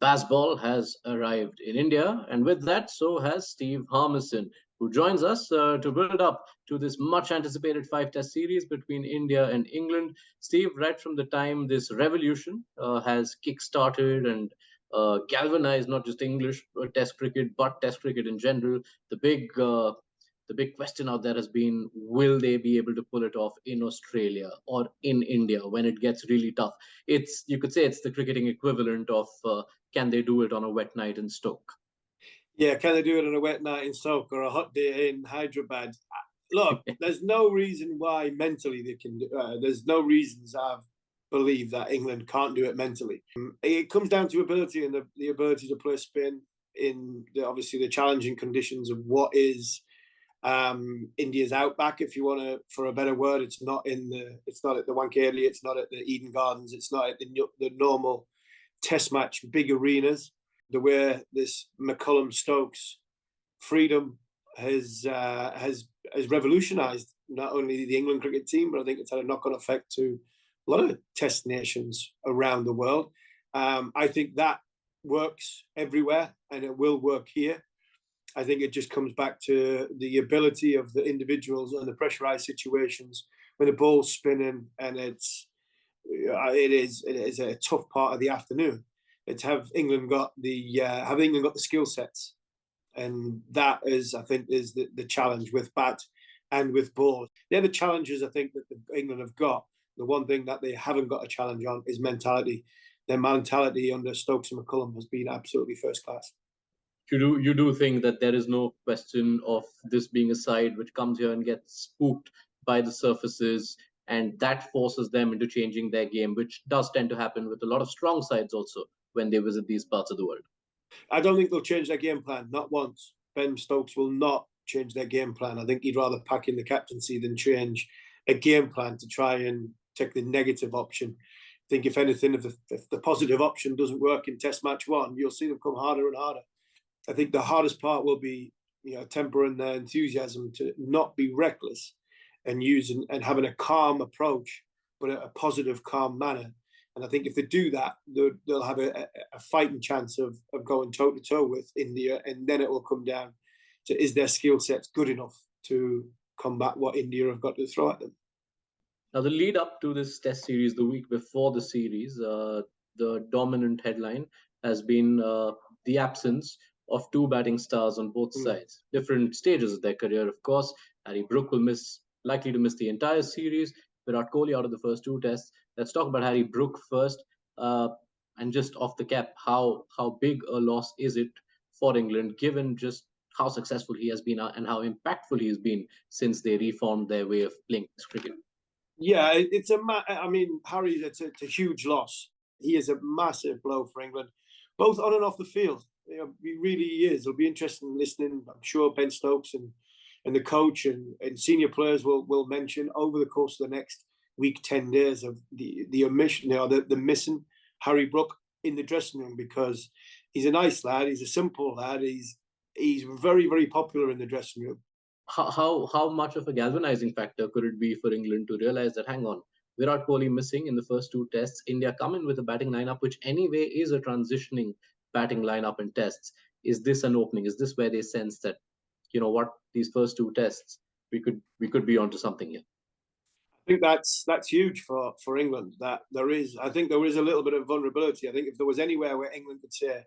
Bazball has arrived in India, and with that, so has Steve Harmison, who joins us to build up to this much anticipated five-test series between India and England. Steve, right from the time this revolution has kick-started and galvanized not just English Test cricket, but Test cricket in general, the big question out there has been, will they be able to pull it off in Australia or in India when it gets really tough? You could say it's the cricketing equivalent of can they do it on a wet night in Stoke? Yeah, can they do it on a wet night in Stoke or a hot day in Hyderabad? Look, there's no reason why mentally they can do there's no reasons I've believed that England can't do it mentally. It comes down to ability and the ability to play spin in obviously the challenging conditions of what is India's outback, if you want to, for a better word. It's not at the Wankhede, it's not at the Eden Gardens, it's not at the normal Test match big arenas. The way this McCullum Stokes freedom has revolutionised not only the England cricket team, but I think it's had a knock-on effect to a lot of Test nations around the world. I think that works everywhere, and it will work here. I think it just comes back to the ability of the individuals and the pressurized situations when the ball's spinning, and it is a tough part of the afternoon. It's have England got the skill sets, and that is, I think, is the challenge with bat and with ball. They're the challenges I think that England have got. The one thing that they haven't got a challenge on is mentality. Their mentality under Stokes and McCullum has been absolutely first class. You do think that there is no question of this being a side which comes here and gets spooked by the surfaces, and that forces them into changing their game, which does tend to happen with a lot of strong sides also when they visit these parts of the world. I don't think they'll change their game plan, not once. Ben Stokes will not change their game plan. I think he'd rather pack in the captaincy than change a game plan to try and take the negative option. I think if anything, if the positive option doesn't work in Test match one, you'll see them come harder and harder. I think the hardest part will be, tempering their enthusiasm to not be reckless and having a calm approach, but a positive, calm manner. And I think if they do that, they'll have a fighting chance of going toe to toe with India, and then it will come down to, is their skill sets good enough to combat what India have got to throw at them? Now, the lead up to this Test series, the week before the series, the dominant headline has been the absence of two batting stars on both sides. Different stages of their career, of course. Harry Brook likely to miss the entire series. Virat Kohli out of the first two tests. Let's talk about Harry Brook first. And just off the cap, how big a loss is it for England, given just how successful he has been and how impactful he has been since they reformed their way of playing cricket? Yeah, Harry, it's a huge loss. He is a massive blow for England, both on and off the field. He really is. It'll be interesting listening. I'm sure Ben Stokes and the coach and senior players will mention over the course of the next week, 10 days of the omission, the missing Harry Brook in the dressing room, because he's a nice lad. He's a simple lad. He's very, very popular in the dressing room. How much of a galvanizing factor could it be for England to realize that, hang on, Virat Kohli missing in the first two tests, India come in with a batting lineup, which anyway is a transitioning batting lineup in tests. Is this an opening? Is this where they sense that, these first two tests, we could be onto something here? I think that's huge for England. That I think there is a little bit of vulnerability. I think if there was anywhere where England could say,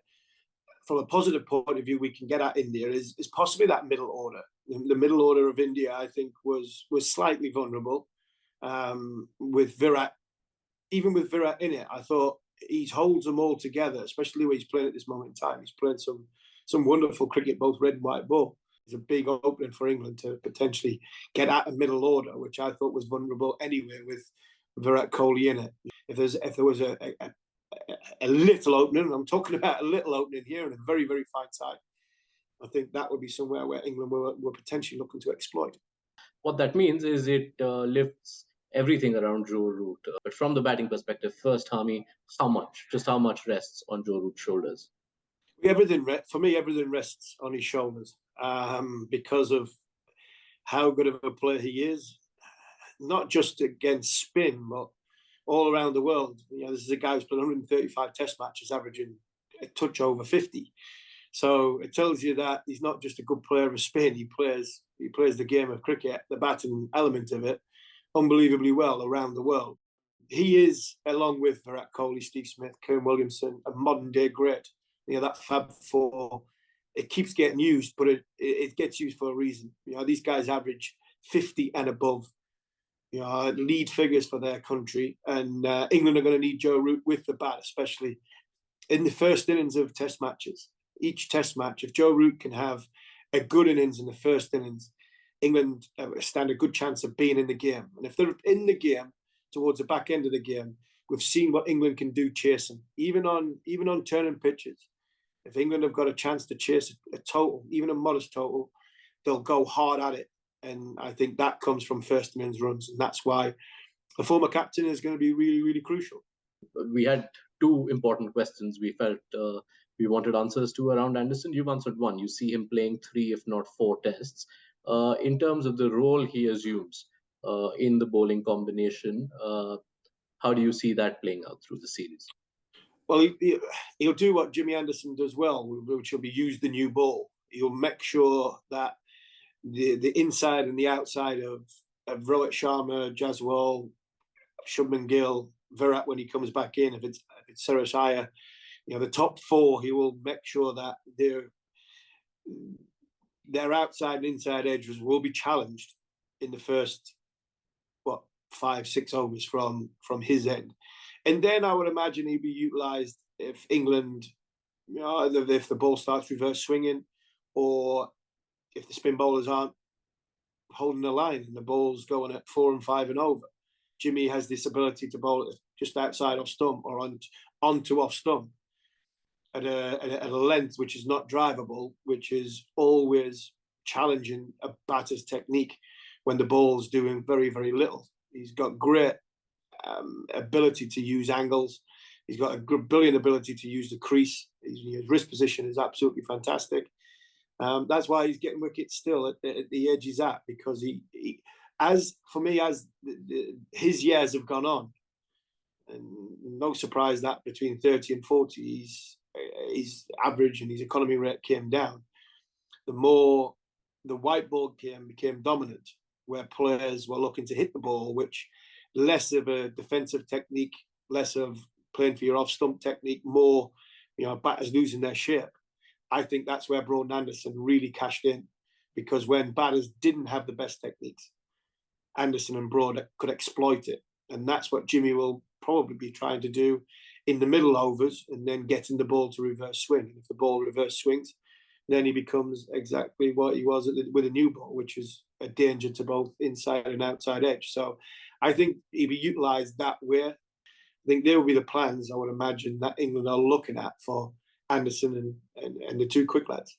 from a positive point of view, we can get at India, is possibly that middle order. The middle order of India, I think, was slightly vulnerable with Virat. Even with Virat in it, I thought he holds them all together, especially when he's playing at this moment in time. He's playing some wonderful cricket, both red and white ball. It's a big opening for England to potentially get at a middle order, which I thought was vulnerable anyway with Virat Kohli in it. If there was a little opening, I'm talking about a little opening here and a very, very fine side, I think that would be somewhere where England were potentially looking to exploit. What that means is it lifts everything around Joe Root. But from the batting perspective, first, Harmy, how much rests on Joe Root's shoulders? For me, everything rests on his shoulders because of how good of a player he is, not just against spin, but all around the world. This is a guy who's played 135 Test matches, averaging a touch over 50. So it tells you that he's not just a good player of spin. He plays the game of cricket, the batting element of it, unbelievably well around the world. He is, along with Virat Kohli, Steve Smith, Kane Williamson, a modern day great. You know, that Fab Four, it keeps getting used, but it gets used for a reason. You know, these guys average 50 and above, you know, lead figures for their country. And England are going to need Joe Root with the bat, especially in the first innings of test matches. Each test match, if Joe Root can have a good innings in the first innings, England stand a good chance of being in the game. And if they're in the game towards the back end of the game, we've seen what England can do chasing, even on turning pitches. If England have got a chance to chase a total, even a modest total, they'll go hard at it. And I think that comes from first innings runs. And that's why a former captain is going to be really, really crucial. We had two important questions we felt we wanted answers to around Anderson. You've answered one. You see him playing 3, if not 4 tests. In terms of the role he assumes in the bowling combination, how do you see that playing out through the series? Well, he'll do what Jimmy Anderson does well, which will be use the new ball. He'll make sure that the inside and the outside of Rohit Sharma, Jaswal, Shubman Gill, Virat when he comes back in, if it's Suresh Iyer, you know, the top 4, he will make sure that their outside and inside edges will be challenged in the first 5-6 overs from his end. And then I would imagine he'd be utilised if England, you know, if the ball starts reverse swinging, or if the spin bowlers aren't holding the line and the ball's going at 4 and 5 and over. Jimmy has this ability to bowl just outside off stump or onto off stump at a length which is not drivable, which is always challenging a batter's technique when the ball's doing very, very little. He's got great ability to use angles. He's got a brilliant ability to use the crease. His wrist position is absolutely fantastic. That's why he's getting wickets still at the edge he's at, because as his years have gone on, and no surprise that between 30 and 40, his average and his economy rate came down. The more the white ball became dominant, where players were looking to hit the ball, which less of a defensive technique, less of playing for your off-stump technique, more, you know, batters losing their shape. I think that's where Broad Anderson really cashed in, because when batters didn't have the best techniques, Anderson and Broad could exploit it. And that's what Jimmy will probably be trying to do in the middle overs, and then getting the ball to reverse swing. And if the ball reverse swings, then he becomes exactly what he was with a new ball, which is a danger to both inside and outside edge. So I think he'll be utilised that way. I think there will be the plans, I would imagine, that England are looking at for Anderson and the 2 quick lads.